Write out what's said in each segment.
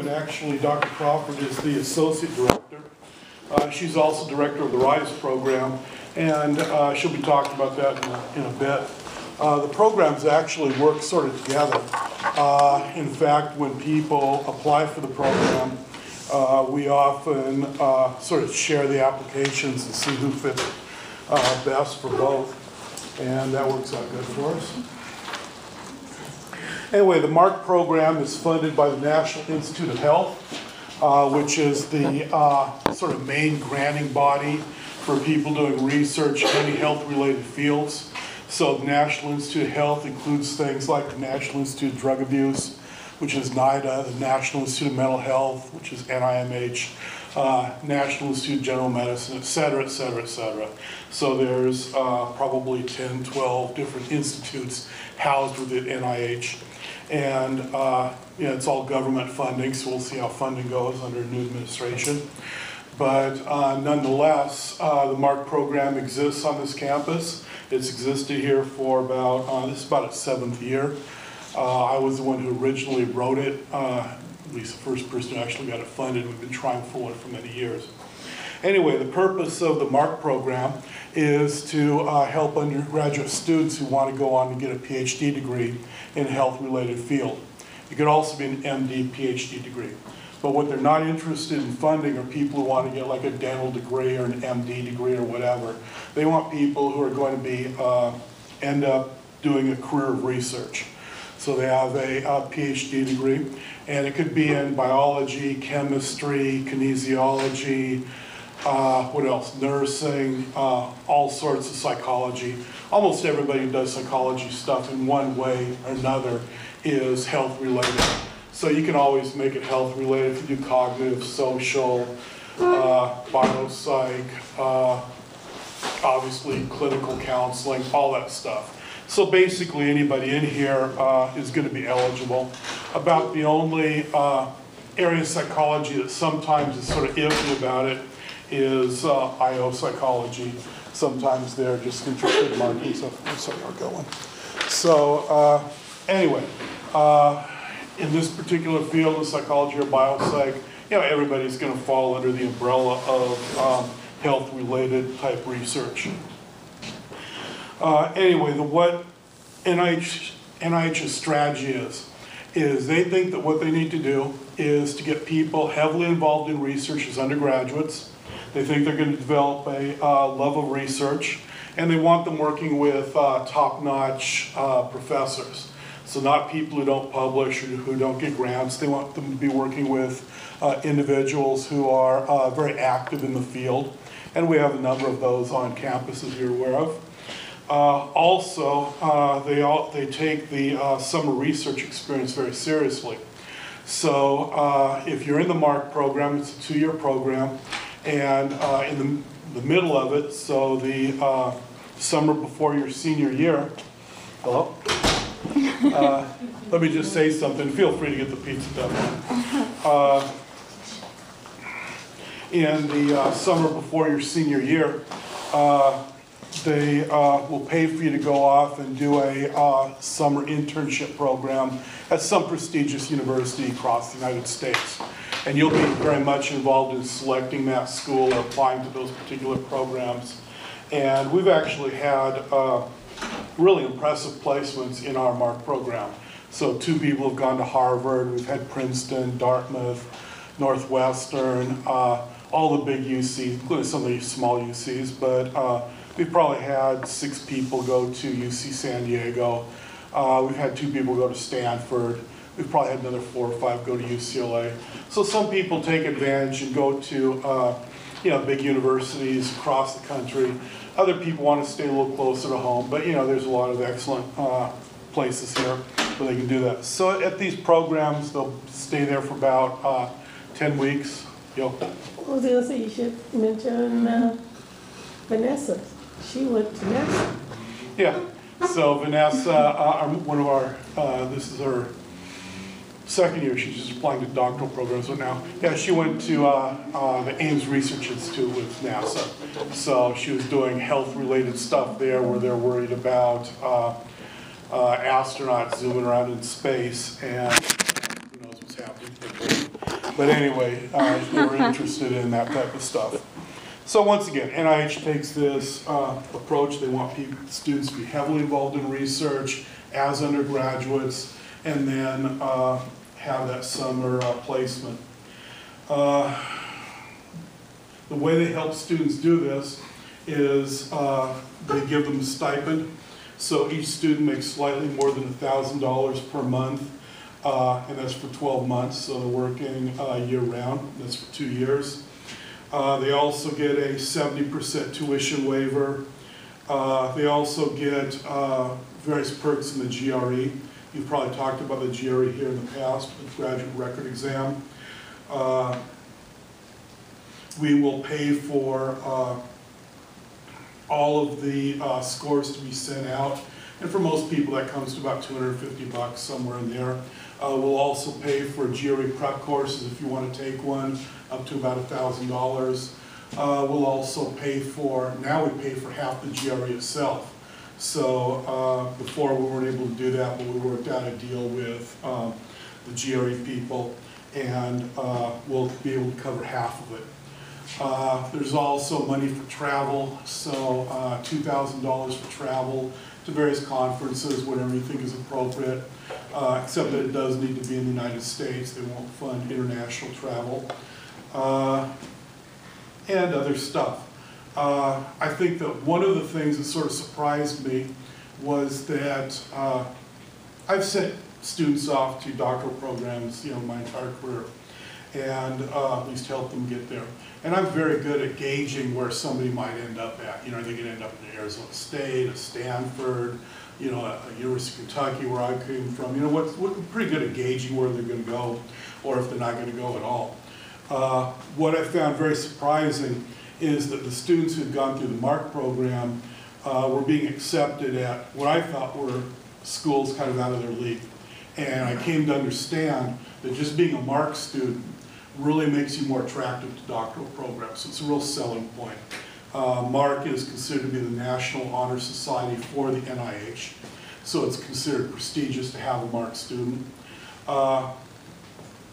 program, and actually Dr. Crawford is the associate director. She's also director of the RISE program, and she'll be talking about that in a bit. The programs actually work sort of together. In fact, when people apply for the program, we often sort of share the applications and see who fits best for both, and that works out good for us. Anyway, the MARC program is funded by the National Institute of Health, which is the sort of main granting body for people doing research in any health-related fields. So the National Institute of Health includes things like the National Institute of Drug Abuse, which is NIDA, the National Institute of Mental Health, which is NIMH, National Institute of General Medicine, et cetera, et cetera, et cetera. So there's probably 10, 12 different institutes housed within NIH. And it's all government funding, so we'll see how funding goes under a new administration. But nonetheless, the MARC program exists on this campus. It's existed here for about, this is about its 7th year. I was the one who originally wrote it, at least the first person who actually got it funded. We've been trying for it for many years. Anyway, the purpose of the MARC program is to help undergraduate students who want to go on to get a PhD degree in a health-related field. It could also be an MD, PhD degree. But what they're not interested in funding are people who want to get like a dental degree or an MD degree or whatever. They want people who are going to be end up doing a career of research. So they have a PhD degree, and it could be in biology, chemistry, kinesiology, what else? Nursing, all sorts of psychology. Almost everybody who does psychology stuff in one way or another is health related. So you can always make it health related if you do cognitive, social, biopsych, obviously clinical counseling, all that stuff. So basically anybody in here is going to be eligible. About the only area of psychology that sometimes is sort of iffy about it is IO psychology. Sometimes they're just interested in marketing stuff. I'm sorry, I'll go on. So anyway, in this particular field of psychology or biopsych, everybody's going to fall under the umbrella of health-related type research. Anyway, what NIH's strategy is they think that what they need to do is to get people heavily involved in research as undergraduates. They think they're going to develop a love of research, and they want them working with top-notch professors. So not people who don't publish or who don't get grants. They want them to be working with individuals who are very active in the field, and we have a number of those on campus, as you're aware of. Also, they take the summer research experience very seriously. So if you're in the MARC program, it's a 2-year program, and in the middle of it, so the summer before your senior year, hello? Let me just say something. Feel free to get the pizza done. In the summer before your senior year, they will pay for you to go off and do a summer internship program at some prestigious university across the United States. And you'll be very much involved in selecting that school or applying to those particular programs. And we've actually had really impressive placements in our MARC program. So 2 people have gone to Harvard. We've had Princeton, Dartmouth, Northwestern, all the big UCs, including some of the small UCs, but we've probably had 6 people go to UC San Diego. We've had 2 people go to Stanford. We've probably had another 4 or 5 go to UCLA. So some people take advantage and go to big universities across the country. Other people want to stay a little closer to home, but there's a lot of excellent places here where they can do that. So at these programs, they'll stay there for about 10 weeks. Yo. I was going to say you should mention Vanessa. She went to NASA. Yeah. So Vanessa, one of our, this is her 2nd year. She's just applying to doctoral programs right now. Yeah, she went to the Ames Research Institute with NASA. So she was doing health-related stuff there where they're worried about astronauts zooming around in space and who knows what's happening. But anyway, they were interested in that type of stuff. So once again, NIH takes this approach. They want students to be heavily involved in research as undergraduates, and then have that summer placement. The way they help students do this is they give them a stipend. So each student makes slightly more than $1,000 per month, and that's for 12 months, so they're working year-round. That's for 2 years. They also get a 70% tuition waiver. They also get various perks in the GRE. You've probably talked about the GRE here in the past, the graduate record exam. We will pay for all of the scores to be sent out. And for most people, that comes to about $250, somewhere in there. We'll also pay for GRE prep courses if you want to take one, up to about $1,000. We'll also pay for, now we pay for half the GRE itself. So before we weren't able to do that, but we worked out a deal with the GRE people, and we'll be able to cover half of it. There's also money for travel, so $2,000 for travel to various conferences whenever you think is appropriate, except that it does need to be in the United States. They won't fund international travel, and other stuff. I think that one of the things that sort of surprised me was that I've sent students off to doctoral programs, my entire career, and at least help them get there. And I'm very good at gauging where somebody might end up at. Are they going to end up in Arizona State, a Stanford, a University of Kentucky where I came from? We're pretty good at gauging where they're going to go, or if they're not going to go at all. What I found very surprising is that the students who had gone through the MARC program were being accepted at what I thought were schools kind of out of their league. And I came to understand that just being a MARC student really makes you more attractive to doctoral programs. So it's a real selling point. MARC is considered to be the National Honor Society for the NIH. So it's considered prestigious to have a MARC student. I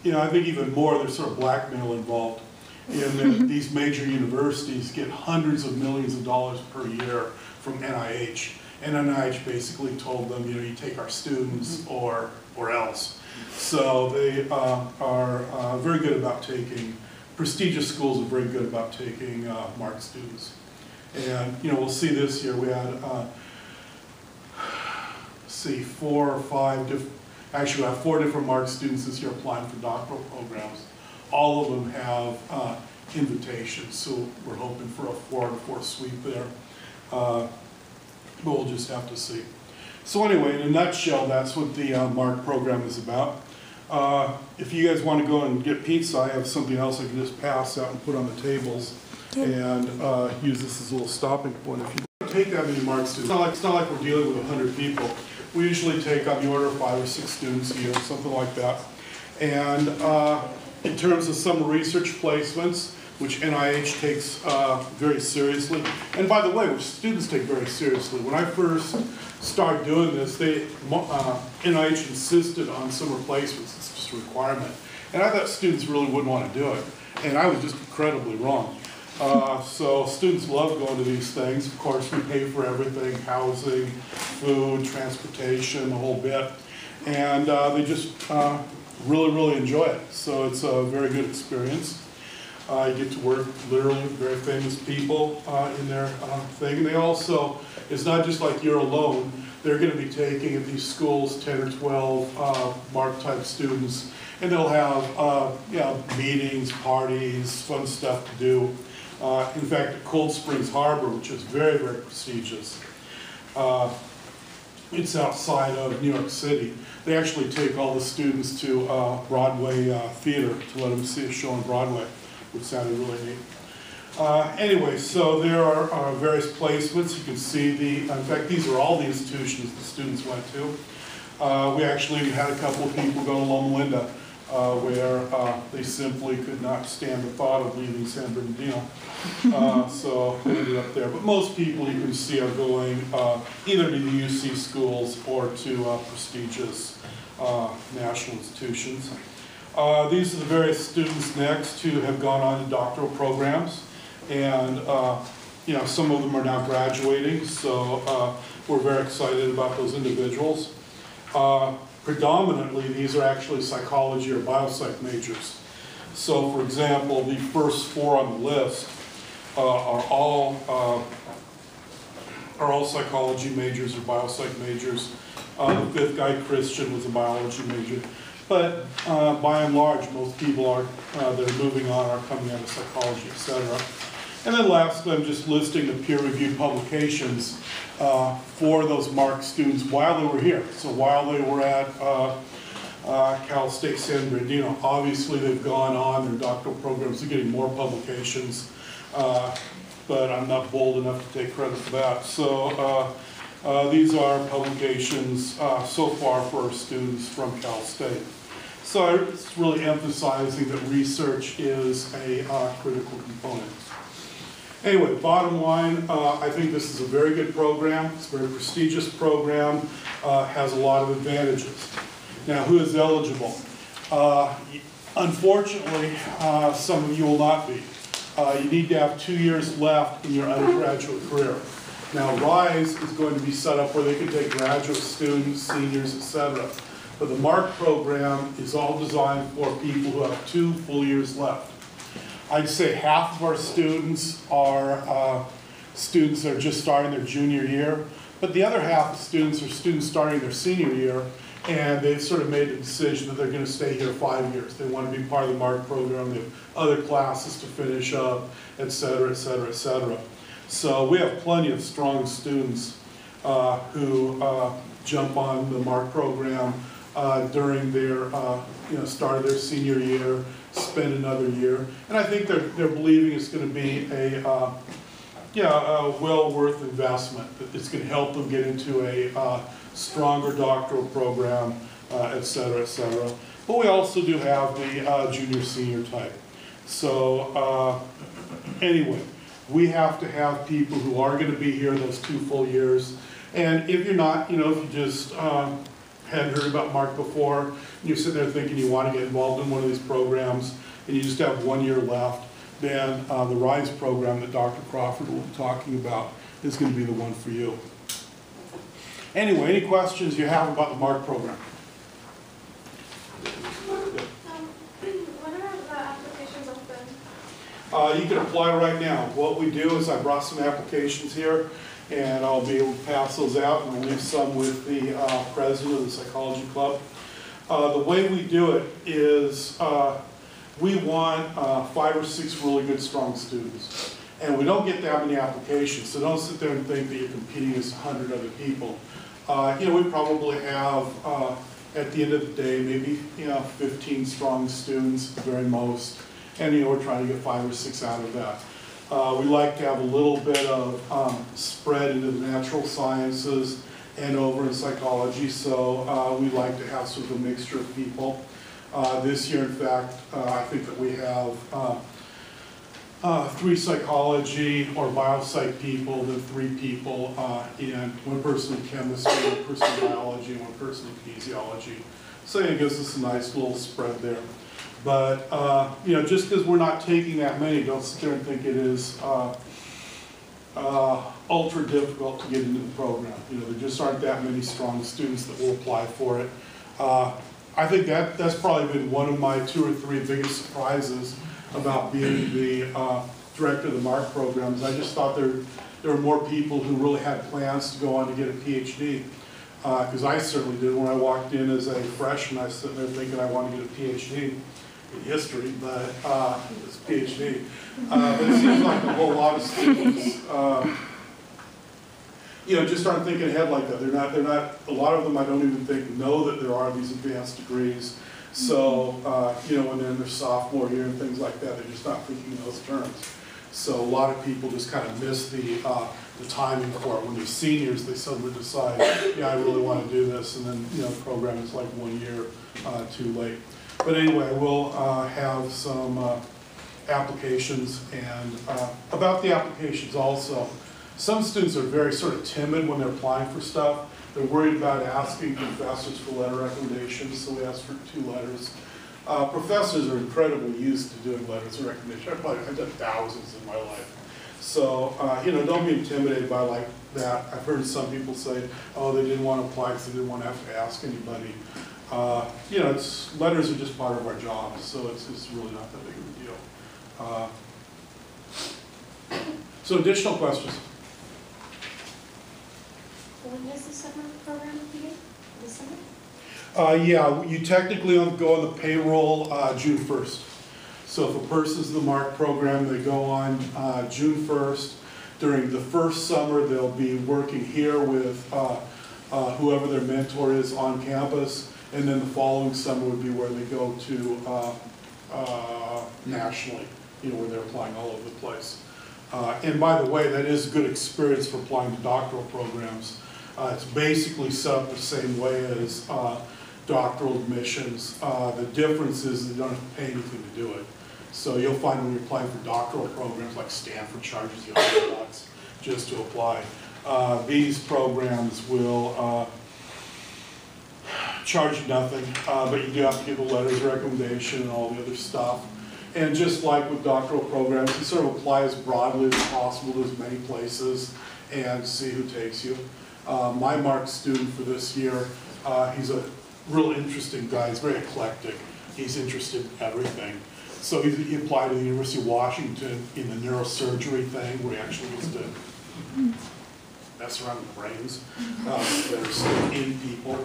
think even more, there's sort of blackmail involved in that these major universities get hundreds of millions of dollars per year from NIH. And NIH basically told them, you take our students or else. So they are very good about taking, prestigious schools are very good about taking MARC students. And, we'll see this here. We had, four or five different, actually we have 4 different MARC students this year applying for doctoral programs. All of them have invitations, so we're hoping for a 4-4 sweep there. But we'll just have to see. So anyway, in a nutshell, that's what the MARC program is about. If you guys want to go and get pizza, I have something else I can just pass out and put on the tables and use this as a little stopping point. If you don't take that many MARC students, it's not like we're dealing with 100 people. We usually take on the order of 5 or 6 students a year, something like that. And in terms of summer research placements, which NIH takes very seriously. And by the way, which students take very seriously. When I first started doing this, NIH insisted on summer placements. It's just a requirement. And I thought students really wouldn't want to do it. And I was just incredibly wrong. So students love going to these things. Of course, we pay for everything, housing, food, transportation, the whole bit. And they just really, really enjoy it. So it's a very good experience. You get to work literally with very famous people in their thing. And they also, it's not just like you're alone. They're going to be taking at these schools 10 or 12 MARC type students, and they'll have meetings, parties, fun stuff to do. In fact, at Cold Springs Harbor, which is very, very prestigious, it's outside of New York City. They actually take all the students to Broadway theater to let them see a show on Broadway, which sounded really neat. Anyway, so there are various placements. You can see in fact, these are all the institutions the students went to. We actually had a couple of people go to Loma Linda, where they simply could not stand the thought of leaving San Bernardino. So they ended up there. But most people you can see are going either to the UC schools or to prestigious national institutions. These are the various students next who have gone on to doctoral programs, and you know, some of them are now graduating, so we're very excited about those individuals. Predominantly, these are actually psychology or biopsych majors. So, for example, the first 4 on the list are all psychology majors or biopsych majors. The 5th guy, Christian, was a biology major. But by and large, most people that are moving on are coming out of psychology, etc. And then lastly, I'm just listing the peer-reviewed publications for those MARC students while they were here. So while they were at Cal State San Bernardino, obviously they've gone on their doctoral programs, they're getting more publications, but I'm not bold enough to take credit for that. So these are publications so far for our students from Cal State. So it's really emphasizing that research is a critical component. Anyway, bottom line, I think this is a very good program. It's a very prestigious program, has a lot of advantages. Now, who is eligible? Unfortunately, some of you will not be. You need to have 2 years left in your undergraduate career. Now, RISE is going to be set up where they can take graduate students, seniors, etc. But the MARC program is all designed for people who have 2 full years left. I'd say half of our students are students that are just starting their junior year, but the other half of students are students starting their senior year, and they've sort of made the decision that they're going to stay here 5 years. They want to be part of the MARC program. They have other classes to finish up, et cetera, et cetera, et cetera. So we have plenty of strong students who jump on the MARC program during their start of their senior year, spend another year, and I think they're believing it's going to be a well worth investment. That it's going to help them get into a stronger doctoral program, et cetera, et cetera. But we also do have the junior senior type. So anyway, we have to have people who are going to be here those 2 full years. And if you're not, if you just hadn't heard about MARC before, and you're sitting there thinking you want to get involved in one of these programs, and you just have 1 year left, then the RISE program that Dr. Crawford will be talking about is going to be the one for you. Anyway, any questions you have about the MARC program? When are the applications open? You can apply right now. What we do is I brought some applications here, and I'll be able to pass those out, and we'll leave some with the president of the psychology club. The way we do it is we want 5 or 6 really good, strong students. And we don't get that many applications, so don't sit there and think that you're competing against 100 other people. We probably have, at the end of the day, maybe 15 strong students at the very most, and we're trying to get 5 or 6 out of that. We like to have a little bit of spread into the natural sciences and over in psychology, so we like to have sort of a mixture of people. This year, in fact, I think that we have 3 psychology or biopsych people, then 3 people in 1 person in chemistry, 1 person in biology, and 1 person in kinesiology. So it gives us a nice little spread there. But just because we're not taking that many, don't sit there and think it is ultra difficult to get into the program. There just aren't that many strong students that will apply for it. I think that's probably been one of my 2 or 3 biggest surprises about being the director of the MARC programs. I just thought there were more people who really had plans to go on to get a PhD. Because I certainly did. When I walked in as a freshman, I was sitting there thinking I wanted to get a PhD in history, but it's a PhD. But it seems like a whole lot of students just aren't thinking ahead like that. They're not, a lot of them I don't even think know that there are these advanced degrees. So, when they're in their sophomore year and things like that, they're just not thinking in those terms. So a lot of people just kind of miss the timing for it. When they're seniors, they suddenly decide, I really want to do this, and then, the program is like 1 year too late. But anyway, we'll have some applications, and about the applications also, some students are very sort of timid when they're applying for stuff. They're worried about asking professors for letter recommendations, so we ask for 2 letters. Professors are incredibly used to doing letters of recognition. I've done thousands in my life. So, you know, don't be intimidated by like that. I've heard some people say, oh, they didn't want to apply because they didn't want to have to ask anybody. You know, letters are just part of our job, so it's really not that big of a deal. So additional questions? When does the summer program begin? This summer? Yeah, you technically go on the payroll June 1st. So if a person's in the MARC program, they go on June 1st. During the first summer, they'll be working here with whoever their mentor is on campus, and then the following summer would be where they go to nationally, you know, where they're applying all over the place. And by the way, that is a good experience for applying to doctoral programs. It's basically set up the same way as doctoral admissions. The difference is you don't have to pay anything to do it. So you'll find when you're applying for doctoral programs like Stanford charges you $100 just to apply. These programs will charge you nothing, but you do have to give a letter of recommendation and all the other stuff. And just like with doctoral programs, you sort of apply as broadly as possible to as many places and see who takes you. My MARC student for this year, he's a real interesting guy. He's very eclectic. He's interested in everything. So he applied to the University of Washington in the neurosurgery thing, where he actually gets to mess around with brains that are still in people.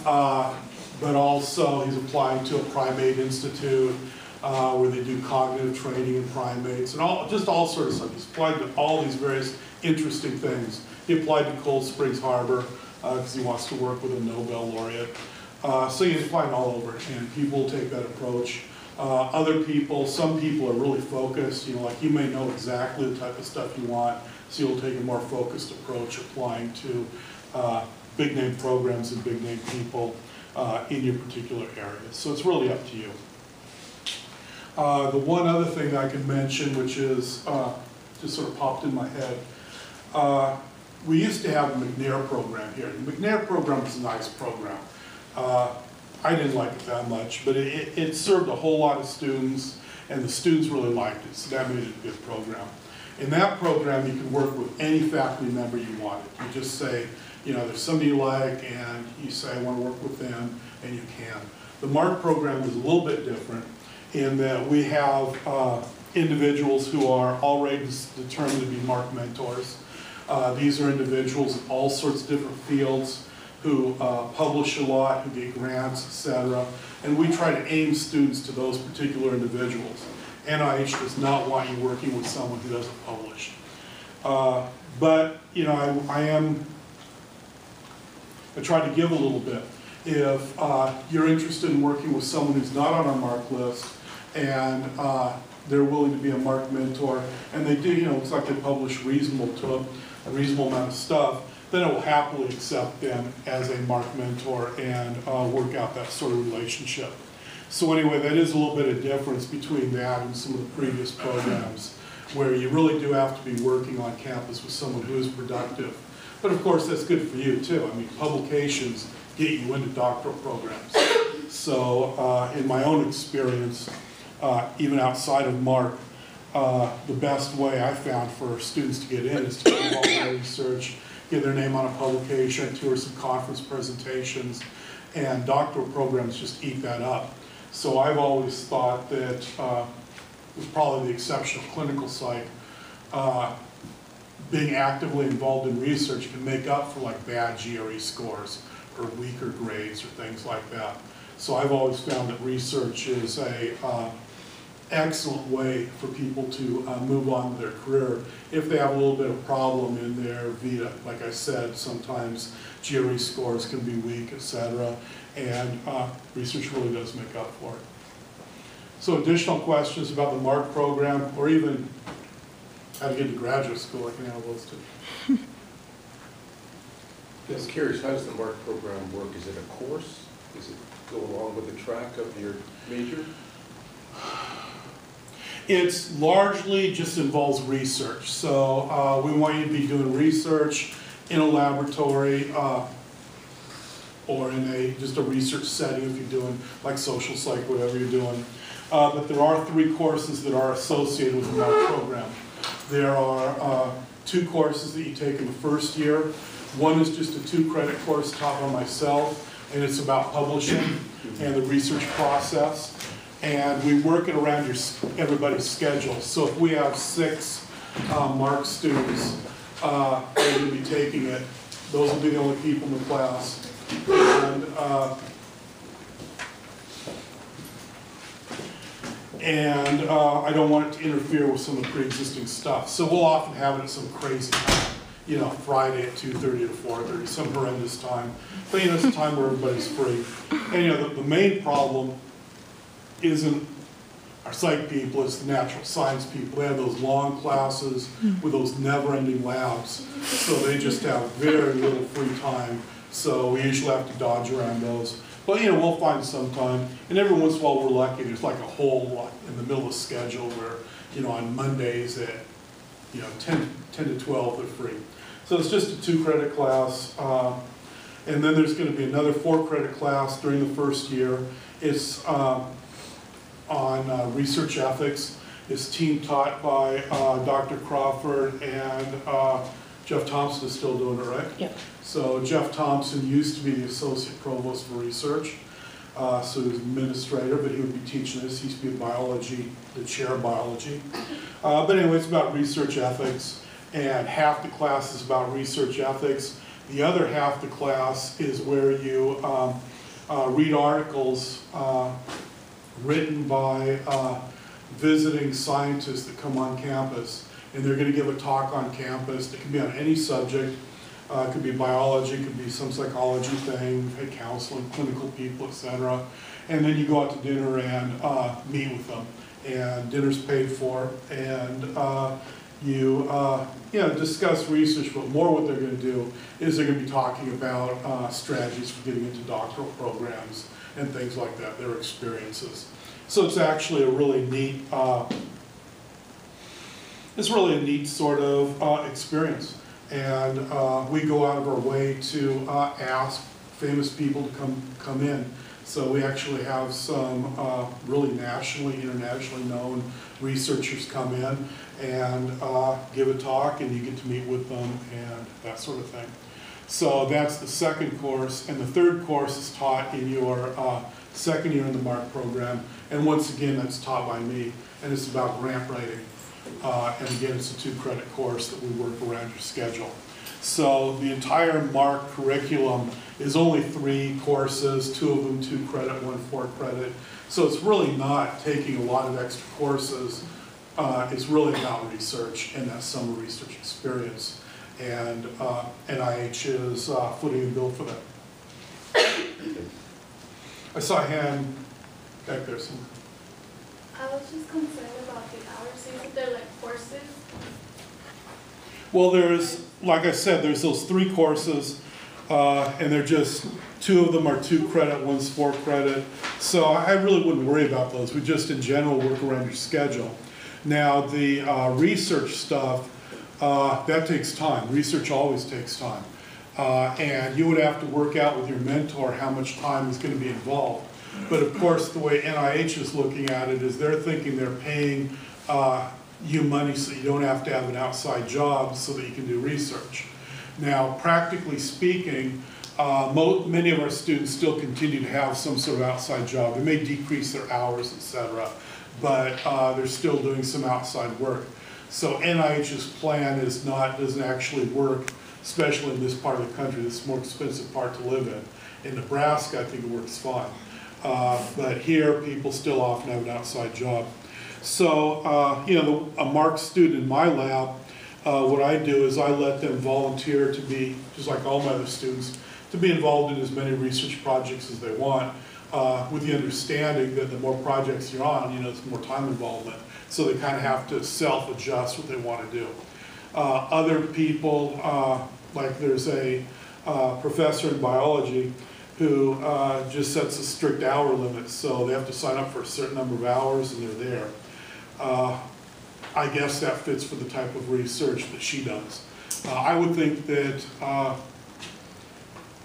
But also he's applying to a primate institute where they do cognitive training in primates and just all sorts of stuff. He's applied to all these various interesting things. He applied to Cold Springs Harbor because he wants to work with a Nobel laureate. So he's applying all over, and people take that approach. Other people, some people are really focused, you know, like you may know exactly the type of stuff you want, so you'll take a more focused approach applying to big name programs and big name people in your particular area. So it's really up to you. The one other thing that I can mention, which is just sort of popped in my head, we used to have a McNair program here. The McNair program is a nice program. I didn't like it that much, but it served a whole lot of students, and the students really liked it, so that made it a good program. In that program, you can work with any faculty member you wanted. You just say, you know, there's somebody you like, and you say, I want to work with them, and you can. The MARC program is a little bit different in that we have individuals who are already determined to be MARC mentors. These are individuals in all sorts of different fields who publish a lot, who get grants, etc. And we try to aim students to those particular individuals. NIH does not want you working with someone who doesn't publish. But, you know, I try to give a little bit. If you're interested in working with someone who's not on our MARC list and they're willing to be a MARC mentor, and they do, you know, looks like they publish reasonable to them, a reasonable amount of stuff, then it will happily accept them as a MARC mentor and work out that sort of relationship. So anyway, that is a little bit of difference between that and some of the previous programs where you really do have to be working on campus with someone who is productive. But of course, that's good for you too. I mean, publications get you into doctoral programs. So in my own experience, even outside of MARC, the best way I found for students to get in is to do all their research, get their name on a publication, tour some conference presentations, and doctoral programs just eat that up. So I've always thought that, with probably the exception of clinical psych, being actively involved in research can make up for like bad GRE scores or weaker grades or things like that. So I've always found that research is a excellent way for people to move on with their career if they have a little bit of problem in their vita. Like I said, sometimes GRE scores can be weak, etc., and research really does make up for it. So additional questions about the MARC program, or even how to get to graduate school, I can handle those too. I'm curious, how does the MARC program work? Is it a course? Does it go along with the track of your major? It's largely just involves research. So we want you to be doing research in a laboratory, or in just a research setting if you're doing like social psych, whatever you're doing. But there are 3 courses that are associated with the MARC program. There are 2 courses that you take in the first year. One is just a 2-credit course taught by myself, and it's about publishing and the research process. And we work it around everybody's schedule. So if we have 6 MARC students that are going to be taking it, those will be the only people in the class. And I don't want it to interfere with some of the pre-existing stuff. So we'll often have it at some crazy time, you know, Friday at 2:30 to 4:30, some horrendous time. But, you know, it's a time where everybody's free. And, you know, the main problem isn't our psych people, it's the natural science people. They have those long classes with those never-ending labs. So they just have very little free time. So we usually have to dodge around those. But, you know, we'll find some time. And every once in a while we're lucky, there's like a hole in the middle of the schedule where, you know, on Mondays at, you know, 10 to 12 they're free. So it's just a 2-credit class. And then there's going to be another 4-credit class during the first year. It's on research ethics. It's team taught by Dr. Crawford, and Jeff Thompson is still doing it, right? Yeah. So Jeff Thompson used to be the associate provost for research, so he was administrator, but he would be teaching this. He used to be the chair of biology. But anyway, it's about research ethics, and half the class is about research ethics. The other half the class is where you read articles written by visiting scientists that come on campus, and they're going to give a talk on campus. It can be on any subject. It could be biology, it could be some psychology thing, we've had counseling, clinical people, etc. And then you go out to dinner and meet with them, and dinner's paid for, and you know, discuss research. But more what they're going to do is they're going to be talking about strategies for getting into doctoral programs and things like that, their experiences. So it's actually a really neat, sort of experience. And we go out of our way to ask famous people to come in. So we actually have some really nationally, internationally known researchers come in and give a talk, and you get to meet with them and that sort of thing. So that's the 2nd course, and the 3rd course is taught in your 2nd year in the MARC program, and once again that's taught by me, and it's about grant writing. And again, it's a 2-credit course that we work around your schedule. So the entire MARC curriculum is only 3 courses, 2 of them 2-credit, 1 4-credit. So it's really not taking a lot of extra courses. It's really about research and that summer research experience. And NIH is footing the bill for that. I saw a hand back there somewhere. I was just concerned about the hours. Isn't there like courses? Well, there's, like I said, there's those 3 courses, and they're just, 2 of them are 2-credit, 1's 4-credit. So I really wouldn't worry about those. We just, in general, work around your schedule. Now, the research stuff, that takes time. Research always takes time. And you would have to work out with your mentor how much time is going to be involved. But of course, the way NIH is looking at it is they're thinking they're paying you money so you don't have to have an outside job so that you can do research. Now, practically speaking, many of our students still continue to have some sort of outside job. They may decrease their hours, etc., but they're still doing some outside work. So NIH's plan is doesn't actually work, especially in this part of the country. This is a more expensive part to live in. In Nebraska, I think it works fine. But here, people still often have an outside job. So, you know, a MARC student in my lab, what I do is I let them volunteer to be, just like all my other students, to be involved in as many research projects as they want, with the understanding that the more projects you're on, you know, it's more time involvement. So they kind of have to self-adjust what they want to do. Other people, like there's a professor in biology who just sets a strict hour limit, so they have to sign up for a certain number of hours and they're there. I guess that fits for the type of research that she does. I would think that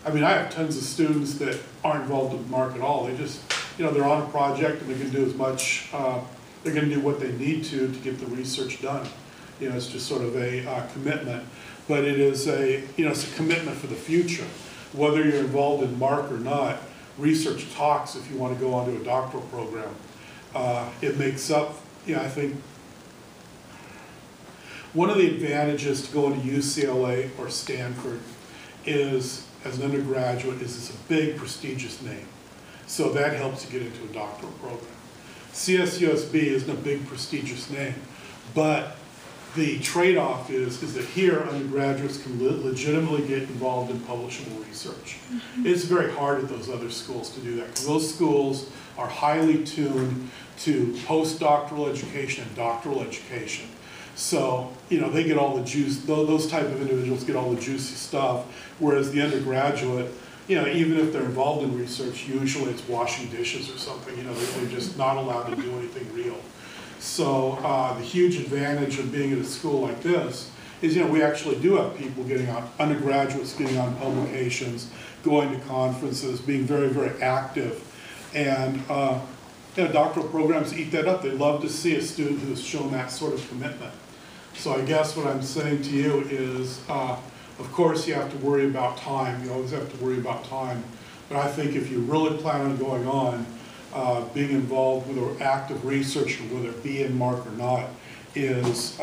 I mean, I have tons of students that aren't involved with MARC at all. They just, they're on a project and they can do as much, they're going to do what they need to get the research done. It's just sort of a commitment, but it is it's a commitment for the future. Whether you're involved in MARC or not, research talks if you want to go on to a doctoral program. It makes up, I think, one of the advantages to going to UCLA or Stanford is, as an undergraduate, is it's a big, prestigious name. So that helps you get into a doctoral program. CSUSB isn't a big, prestigious name, but the trade-off is that here undergraduates can legitimately get involved in publishable research. It's very hard at those other schools to do that, because those schools are highly tuned to postdoctoral education and doctoral education. So, they get all the juice, those type of individuals get all the juicy stuff, whereas the undergraduate, even if they're involved in research, usually it's washing dishes or something, they're just not allowed to do anything real. So the huge advantage of being at a school like this is, we actually do have people getting on, undergraduates getting on publications, going to conferences, being very, very active. And doctoral programs eat that up. They love to see a student who's shown that sort of commitment. So I guess what I'm saying to you is, of course you have to worry about time. You always have to worry about time. But I think if you really plan on going on, being involved with an active research, or whether it be in MARC or not, is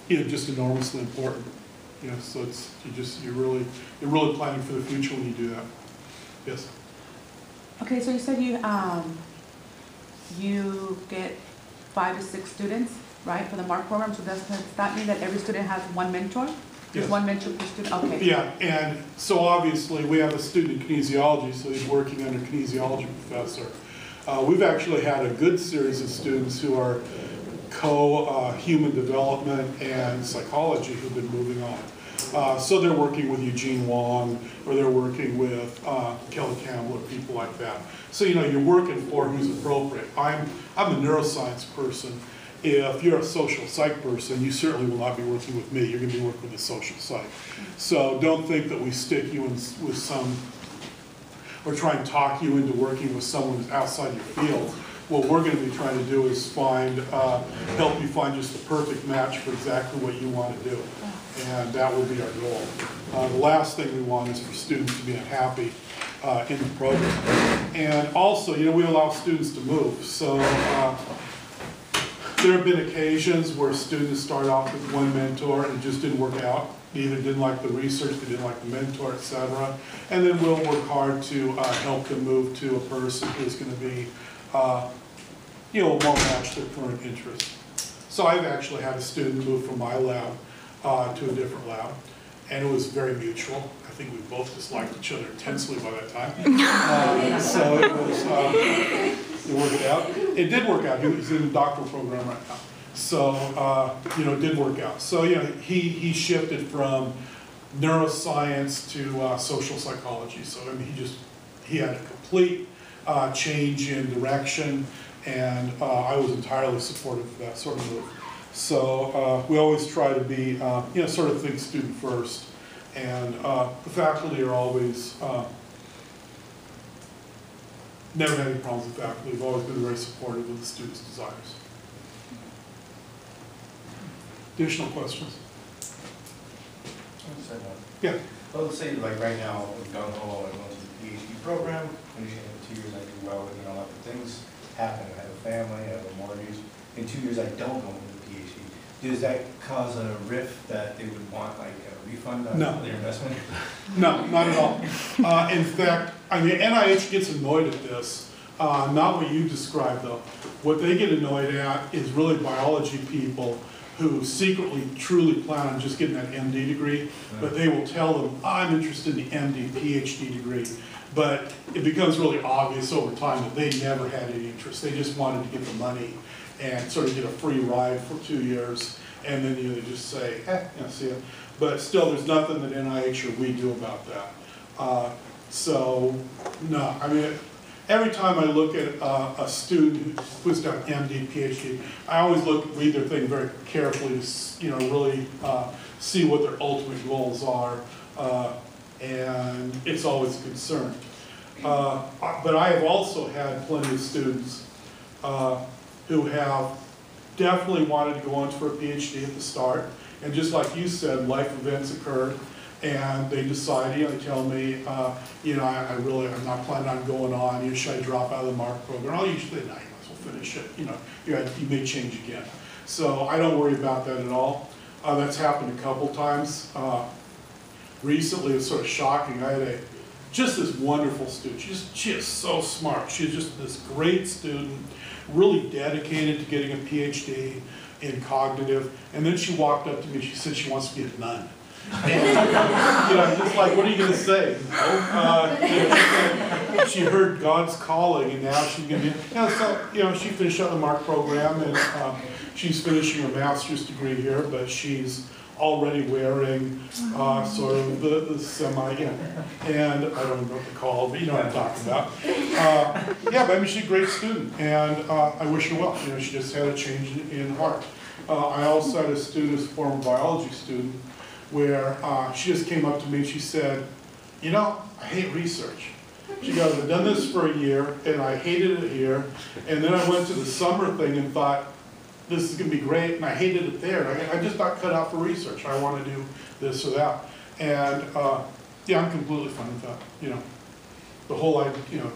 just enormously important. So you're really planning for the future when you do that. Yes. Okay, so you said you get 5 to 6 students, right, for the MARC program. So does that mean that every student has one mentor? There's Yes. one mentor per student. Okay. Yeah, and so obviously we have a student in kinesiology, so he's working under a kinesiology professor. We've actually had a good series of students who are human development and psychology who've been moving on. So they're working with Eugene Wong, or they're working with Kelly Campbell, or people like that. So you're working for who's appropriate. I'm a neuroscience person. If you're a social psych person, you certainly will not be working with me. You're going to be working with a social psych. So don't think that we stick you in with some, or try and talk you into working with someone who's outside your field. What we're going to be trying to do is help you find just the perfect match for exactly what you want to do. And that will be our goal. The last thing we want is for students to be unhappy in the program. And also, we allow students to move. So there have been occasions where students start off with one mentor and it just didn't work out. They either didn't like the research, they didn't like the mentor, etc. And then we'll work hard to help them move to a person who's going to be, more match their current interest. So I've actually had a student move from my lab to a different lab, and it was very mutual. I think we both disliked each other intensely by that time. So it was. It worked out. It did work out. He's in the doctoral program right now. So, it did work out. So, he shifted from neuroscience to social psychology. So, he had a complete change in direction, and I was entirely supportive of that sort of move. So, we always try to be, sort of think student first. And the faculty are always, never had any problems with faculty. We've always been very supportive of the students' desires. Additional questions? Yeah. Well, let's say like right now, we've gone home, I went to the PhD program, finishing in 2 years I do well, and like things happen. I have a family, I have a mortgage. In 2 years I don't go into the PhD. Does that cause a rift that they would want like a refund on their investment? No, not at all. In fact, NIH gets annoyed at this. Not what you described though. What they get annoyed at is really biology people who secretly, truly plan on just getting that MD degree, but they will tell them, I'm interested in the MD, PhD degree. But it becomes really obvious over time that they never had any interest. They just wanted to get the money and sort of get a free ride for 2 years, and then they just say, see ya. But still, there's nothing that NIH or we do about that. So, no, every time I look at a student who puts down MD, PhD, I always read their thing very carefully to, really see what their ultimate goals are. and it's always a concern. But I have also had plenty of students who have definitely wanted to go on for a PhD at the start, and just like you said, life events occurred, and they decide, they tell me, I'm not planning on going on, should I drop out of the MARC program? I'll usually, no, you might as well finish it, you may change again. So I don't worry about that at all. That's happened a couple times. Recently, it's sort of shocking. I had just this wonderful student. She is so smart. She's just this great student, really dedicated to getting a PhD in cognitive. And then she walked up to me, she said she wants to be a nun. And, just like, what are you going to say? She heard God's calling, and now she's going to be, she finished out the MARC program, and she's finishing her master's degree here, but she's already wearing sort of the semi, and I don't know what they're called, but you know what I'm talking about. But I mean, she's a great student, and I wish her well. She just had a change in heart. I also had a student, a former biology student, where she just came up to me and she said, I hate research. She goes, I've done this for a year, and I hated it here, and then I went to the summer thing and thought, this is going to be great, and I hated it there. I just got cut out for research. I want to do this or that. And I'm completely fine with that. The whole idea,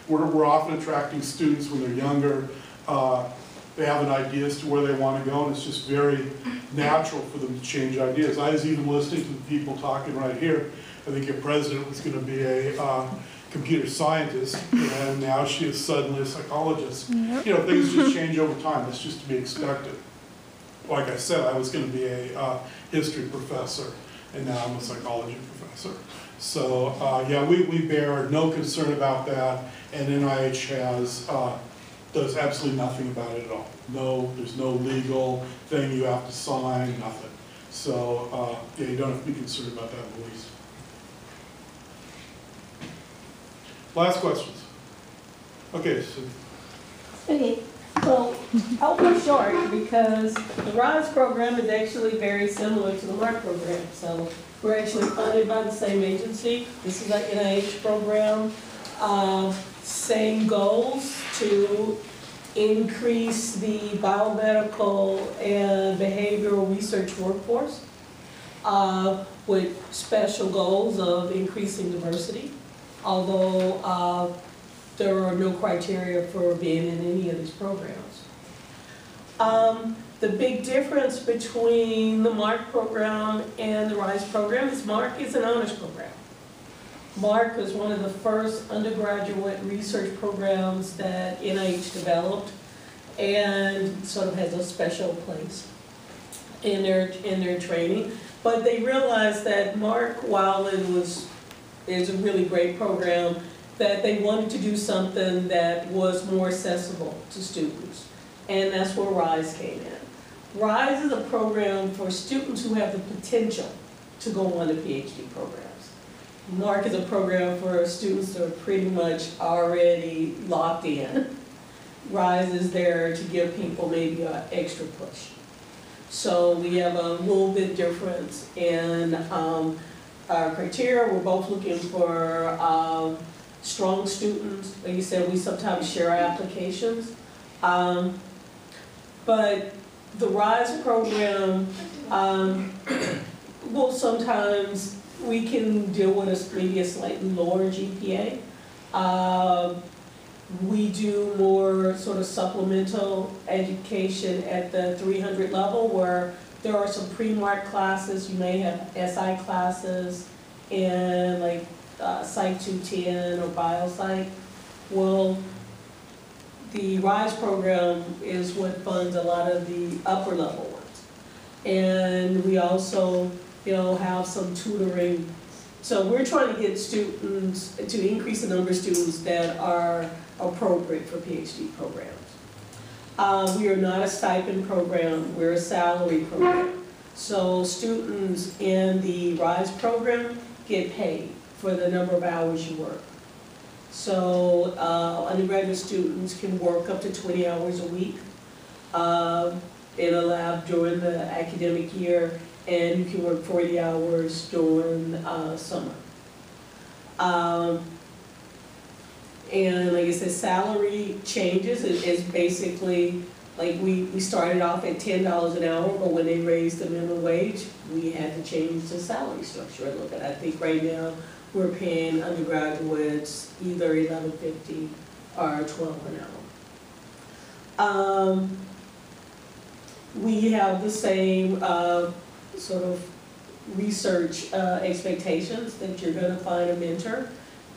we're often attracting students when they're younger. They have an idea as to where they want to go, and it's just very natural for them to change ideas. I was even listening to the people talking right here. I think your president was going to be a computer scientist, and now she is suddenly a psychologist. Things just change over time. That's just to be expected. Like I said, I was going to be a history professor, and now I'm a psychology professor. So we bear no concern about that, and NIH does absolutely nothing about it at all. No, there's no legal thing you have to sign, nothing. So you don't have to be concerned about that in the least. Last questions. Okay, so. Okay, so I'll be short because the RISE program is actually very similar to the MARC program. So we're actually funded by the same agency. This is an NIH program. Same goals to increase the biomedical and behavioral research workforce with special goals of increasing diversity. Although there are no criteria for being in any of these programs. The big difference between the MARC program and the RISE program is MARC is an honors program. MARC is one of the first undergraduate research programs that NIH developed and sort of has a special place in their training. But they realized that MARC, while it is a really great program, that they wanted to do something that was more accessible to students. And that's where RISE came in. RISE is a program for students who have the potential to go on to PhD programs. MARC is a program for students that are pretty much already locked in. RISE is there to give people maybe an extra push. So we have a little bit difference in our criteria. We're both looking for strong students. Like you said, we sometimes share our applications. But the RISE program, well, sometimes we can deal with maybe a slightly lower GPA. We do more sort of supplemental education at the 300 level where there are some pre-MARC classes. You may have SI classes in like Psych 210 or BioPsych. Well, the RISE program is what funds a lot of the upper level ones. And we also, have some tutoring. So we're trying to get students, to increase the number of students that are appropriate for PhD programs. We are not a stipend program, we're a salary program. So students in the RISE program get paid for the number of hours you work. So undergraduate students can work up to 20 hours a week in a lab during the academic year, and you can work 40 hours during summer. And like I said, salary changes is basically, like we started off at $10 an hour, but when they raised the minimum wage, we had to change the salary structure a little bit. I think right now, we're paying undergraduates either $11.50 or $12 an hour. We have the same sort of research expectations that you're going to find a mentor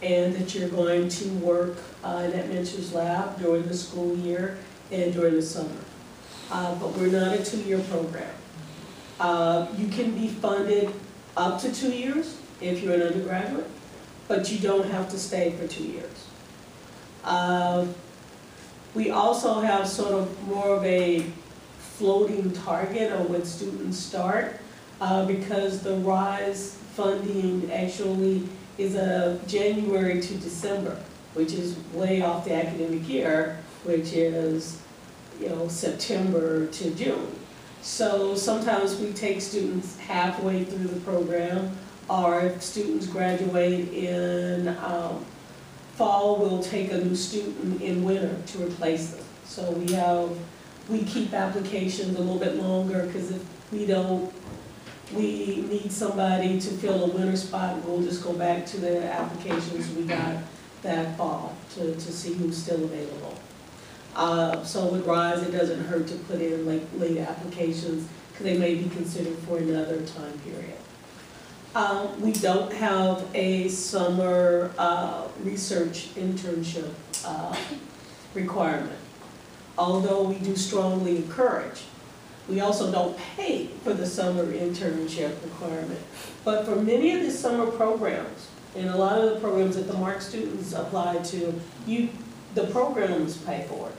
and that you're going to work in that mentor's lab during the school year and during the summer. But we're not a 2-year program. You can be funded up to 2 years if you're an undergraduate, but you don't have to stay for 2 years. We also have sort of more of a floating target on when students start because the RISE funding actually is January to December, which is way off the academic year, which is, September to June. So sometimes we take students halfway through the program, or if students graduate in fall, we'll take a new student in winter to replace them. So we keep applications a little bit longer because if we need somebody to fill a winter spot, we'll just go back to the applications we got that fall to see who's still available. So with RISE, it doesn't hurt to put in like late applications because they may be considered for another time period. We don't have a summer research internship requirement, although we do strongly encourage. We also don't pay for the summer internship requirement. But for many of the summer programs, and a lot of the programs that the MARC students apply to, the programs pay for it.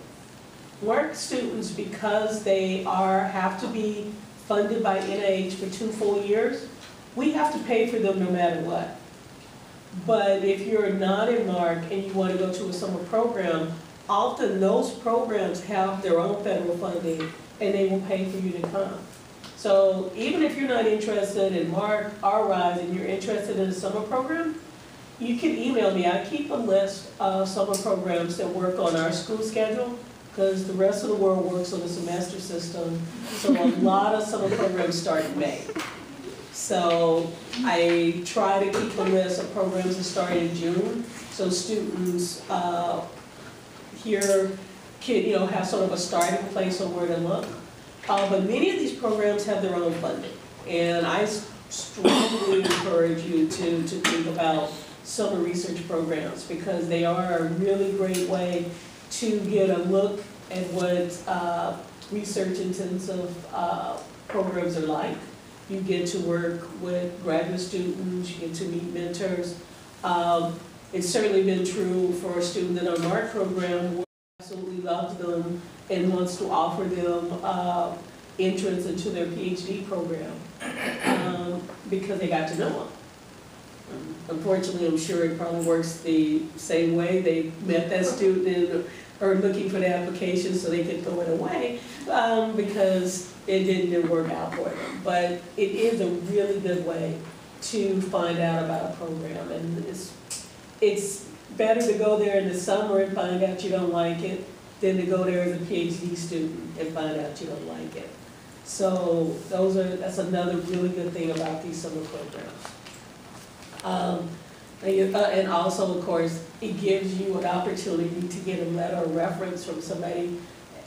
MARC students, because they have to be funded by NIH for 2 full years, we have to pay for them no matter what. But if you're not in MARC and you want to go to a summer program, often those programs have their own federal funding and they will pay for you to come. So even if you're not interested in MARC or RISE and you're interested in a summer program, you can email me. I keep a list of summer programs that work on our school schedule because the rest of the world works on the semester system. So a lot of summer programs start in May. So I try to keep a list of programs that start in June so students here can have sort of a starting place on where to look. But many of these programs have their own funding. And I strongly encourage you to think about summer research programs because they are a really great way to get a look at what research-intensive programs are like. You get to work with graduate students, you get to meet mentors. It's certainly been true for a student in our MARC program who absolutely loves them and wants to offer them entrance into their PhD program because they got to know them. Unfortunately, I'm sure it probably works the same way. They met that student and are looking for the application so they could throw it away because it didn't work out for them. But it is a really good way to find out about a program. And it's better to go there in the summer and find out you don't like it than to go there as a PhD student and find out you don't like it. So that's another really good thing about these summer programs. And also, of course, it gives you an opportunity to get a letter of reference from somebody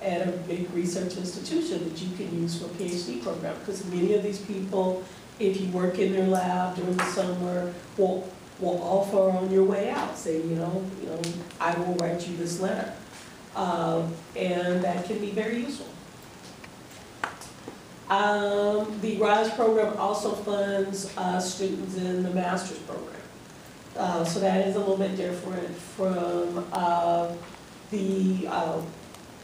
at a big research institution that you can use for a PhD program. Because many of these people, if you work in their lab during the summer, will offer on your way out, say, I will write you this letter. And that can be very useful. The RISE program also funds students in the master's program. So that is a little bit different from the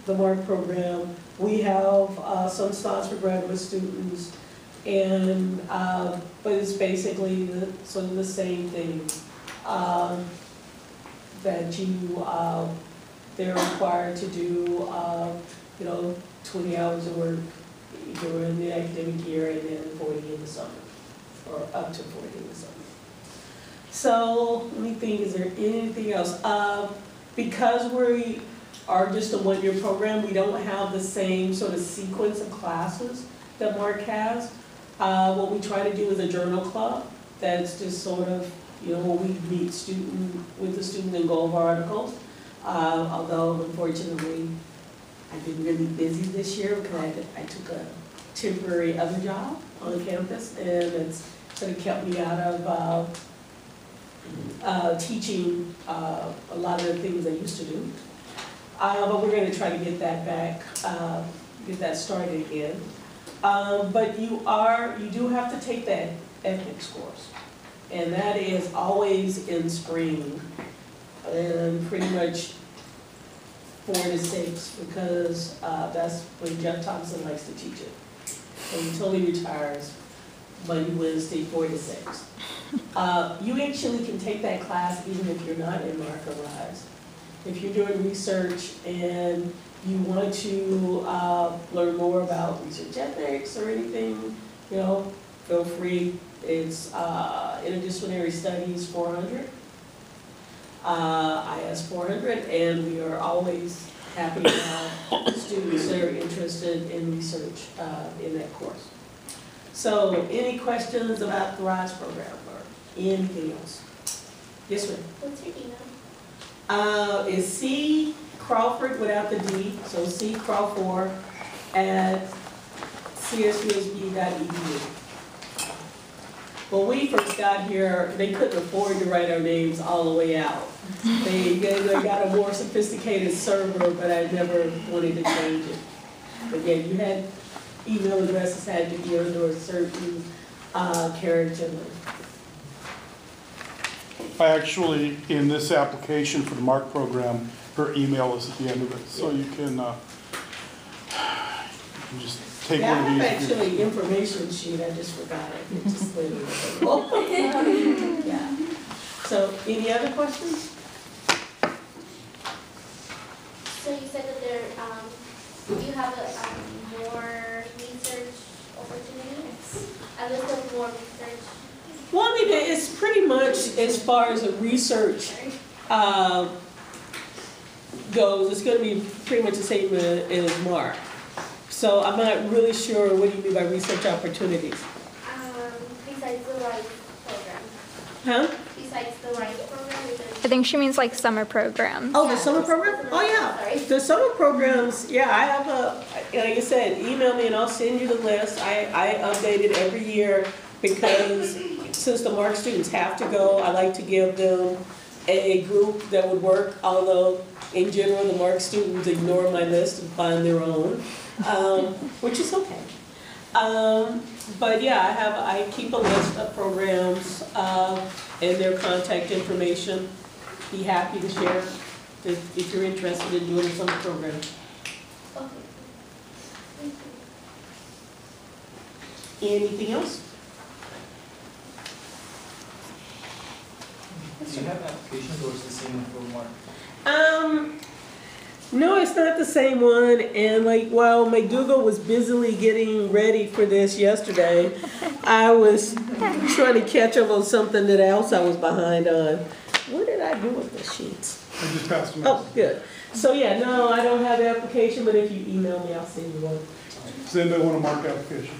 MARC program. We have some slots for graduate students, and but it's basically sort of the same thing that they're required to do 20 hours of work during the academic year and then 40 in the summer, or up to 40 in the summer. So, let me think, is there anything else? Because we are just a one-year program, we don't have the same sort of sequence of classes that MARC has. What we try to do is a journal club, that's just sort of, you know, where we meet with the student and go over articles. Although unfortunately, I've been really busy this year because I took a temporary other job on campus, and it's sort of kept me out of teaching a lot of the things I used to do. But we're going to try to get that back, get that started again. But you do have to take that ethics course, and that is always in spring, and pretty much 4 to 6, because that's when Jeff Thompson likes to teach it. Until he retires, Monday, Wednesday, 4 to 6. You actually can take that class even if you're not in MARC or RISE. If you're doing research and you want to learn more about research ethics or anything, you know, feel free. It's Interdisciplinary Studies 400, IS 400, and we are always happy to have students that are interested in research in that course. So, any questions about the RISE program or anything else? Yes, ma'am. What's your email? Is C Crawford without the D, so C Crawford at csusb.edu. When we first got here, they couldn't afford to write our names all the way out. They got a more sophisticated server, but I never wanted to change it. But yeah, you had email addresses had to be under a certain character. I actually, in this application for the MARC program, her email is at the end of it, so you can just take Yeah, I one of have these. actually information sheet, I just forgot it. It just literally yeah. So, any other questions? So you said that there, you have more research opportunities? A little more research? Well, I mean, it's pretty much as far as the research goes, it's going to be pretty much the same as MARC. So I'm not really sure, what do you mean by research opportunities? Besides the RISE program. Huh? Besides the RISE program, is there? I think she means like summer programs. Oh, the summer program? Oh, yeah. The summer programs, yeah, I have like I said, email me and I'll send you the list. I update it every year because since the MARC students have to go, I like to give them a group that would work, although in general, the MARC students ignore my list and find their own, which is okay. But yeah, I keep a list of programs and their contact information. Be happy to share if you're interested in doing some program. Okay. Thank you. Anything else? Do you have applications or is it the same for MARC? No, it's not the same one. And like, while McDougal was busily getting ready for this yesterday, I was trying to catch up on something else I was behind on. What did I do with the sheets? I just passed them out. Oh, good. So yeah, no, I don't have the application, but if you email me, I'll send you one. Does anybody want a MARC application?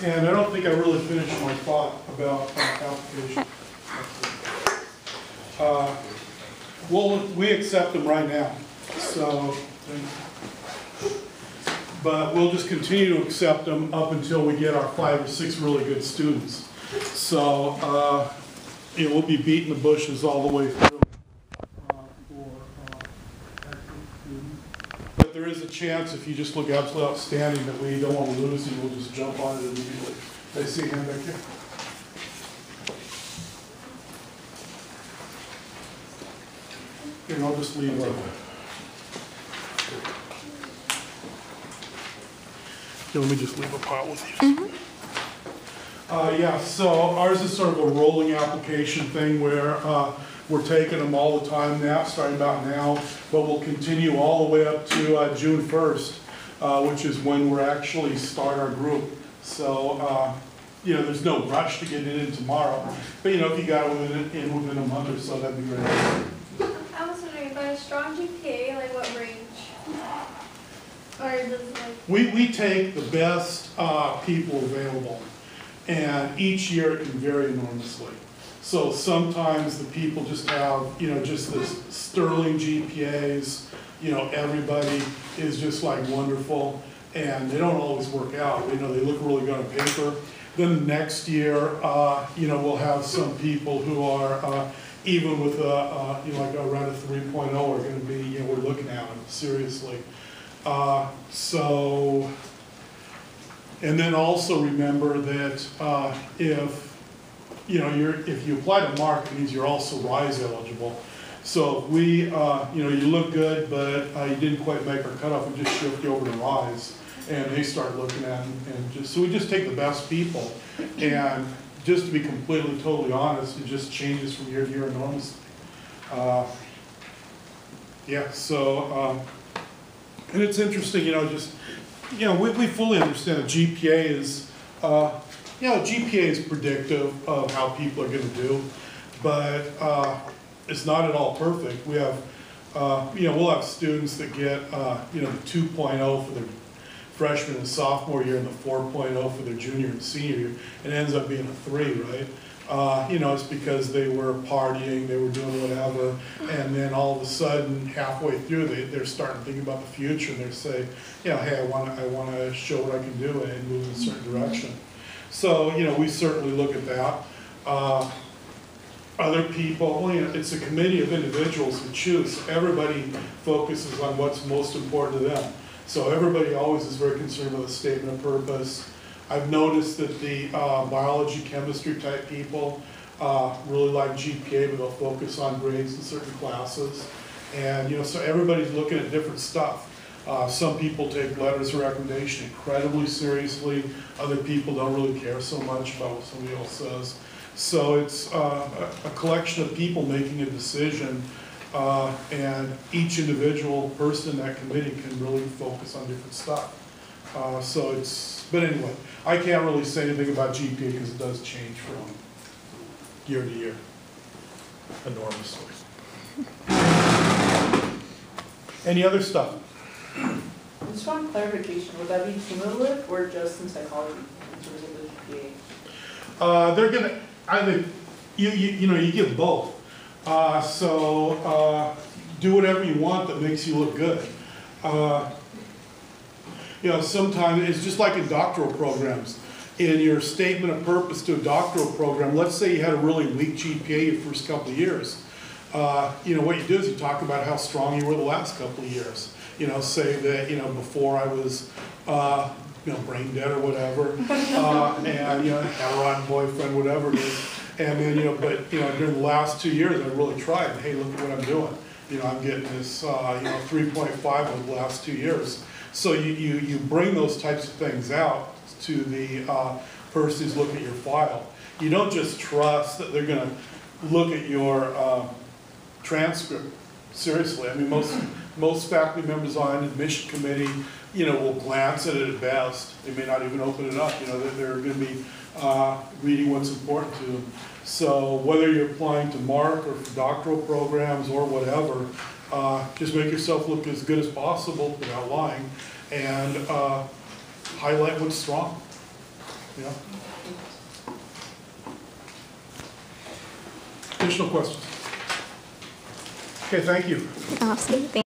And I don't think I really finished my thought about application. Well, we accept them right now, so, but we'll just continue to accept them up until we get our 5 or 6 really good students. So, it will be beating the bushes all the way through. But there is a chance, if you just look absolutely outstanding, that we don't want to lose you, we'll just jump on it immediately. I see a hand back here. Here, I'll just leave it. Here, let me just leave a pile with these. Yeah, so ours is sort of a rolling application thing where we're taking them all the time now, starting about now, but we'll continue all the way up to June 1st, which is when we're actually start our group. So, you know, there's no rush to get it in tomorrow, but you know, if you got it within a month or so, that'd be great. I was wondering, if I had a strong GPA, like what range? Or does it like? We take the best people available, and each year it can vary enormously. So sometimes the people just have, you know, just this sterling GPAs, you know, everybody is just like wonderful, and they don't always work out. You know, they look really good on paper. Then the next year, you know, we'll have some people who are, even with a, you know, like around a 3.0 are going to be, you know, we're looking at them seriously. So, and then also remember that if, you know, if you apply to MARC, it means you're also RISE eligible. So if we, you know, you look good, but you didn't quite make our cutoff, we just shift you over to RISE. And they start looking at them, and just, so we just take the best people. And just to be completely, totally honest, it just changes from year to year enormously. Yeah, so, and it's interesting, you know, just, you know, we fully understand that GPA is, you know, GPA is predictive of how people are going to do, but it's not at all perfect. We have, you know, we'll have students that get, you know, the 2.0 for their freshman and sophomore year and the 4.0 for their junior and senior year, and it ends up being a 3, right? You know, it's because they were partying, they were doing whatever, and then all of a sudden, halfway through, they're starting to think about the future, and they say, you know, hey, I want to show what I can do and move in a certain direction. So, you know, we certainly look at that. Other people, well, you know, it's a committee of individuals who choose. So everybody focuses on what's most important to them. So everybody always is very concerned with a statement of purpose. I've noticed that the biology, chemistry type people really like GPA, but they'll focus on grades in certain classes. And, you know, so everybody's looking at different stuff. Some people take letters of recommendation incredibly seriously. Other people don't really care so much about what somebody else says. So it's a collection of people making a decision. And each individual person in that committee can really focus on different stuff. So it's, but anyway, I can't really say anything about GPA because it does change from year to year enormously. Any other stuff? Just one clarification, would that be cumulative or just in psychology in terms of the GPA? They're gonna, I think, you know, you give both. So do whatever you want that makes you look good. You know, sometimes it's just like in doctoral programs. In your statement of purpose to a doctoral program, let's say you had a really weak GPA your first couple of years. You know, what you do is you talk about how strong you were the last couple of years. You know, say that, you know, before I was, you know, brain dead or whatever, and, you know, had a rotten boyfriend, whatever it is. And then, you know, but, you know, during the last 2 years, I really tried. And, hey, look at what I'm doing. You know, I'm getting this, you know, 3.5 over the last 2 years. So you bring those types of things out to the person who's looking at your file. You don't just trust that they're going to look at your transcript seriously. I mean, most faculty members on admission committee, you know, will glance at it at best. They may not even open it up. You know, they're going to be reading what's important to them. So whether you're applying to MARC or for doctoral programs or whatever, just make yourself look as good as possible without lying, and highlight what's strong. You know? Additional questions? Okay, thank you. Awesome.